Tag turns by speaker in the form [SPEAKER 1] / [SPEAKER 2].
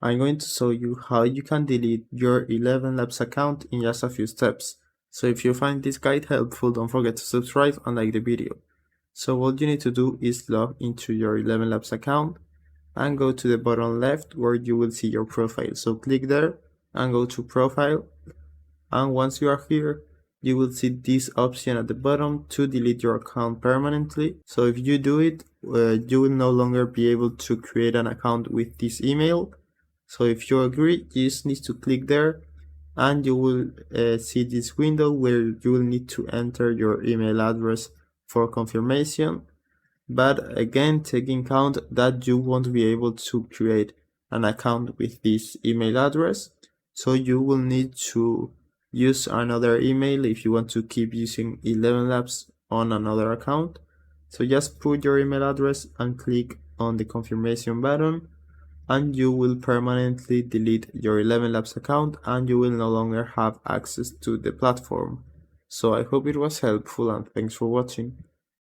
[SPEAKER 1] I'm going to show you how you can delete your ElevenLabs account in just a few steps. So if you find this guide helpful, don't forget to subscribe and like the video. So all you need to do is log into your ElevenLabs account and go to the bottom left where you will see your profile. So click there and go to profile, and once you are here, you will see this option at the bottom to delete your account permanently. So if you do it, you will no longer be able to create an account with this email. So if you agree, you just need to click there and you will see this window where you will need to enter your email address for confirmation. But again, take in account that you won't be able to create an account with this email address. So you will need to use another email if you want to keep using ElevenLabs on another account. So just put your email address and click on the confirmation button, and you will permanently delete your ElevenLabs account and you will no longer have access to the platform. So I hope it was helpful and thanks for watching.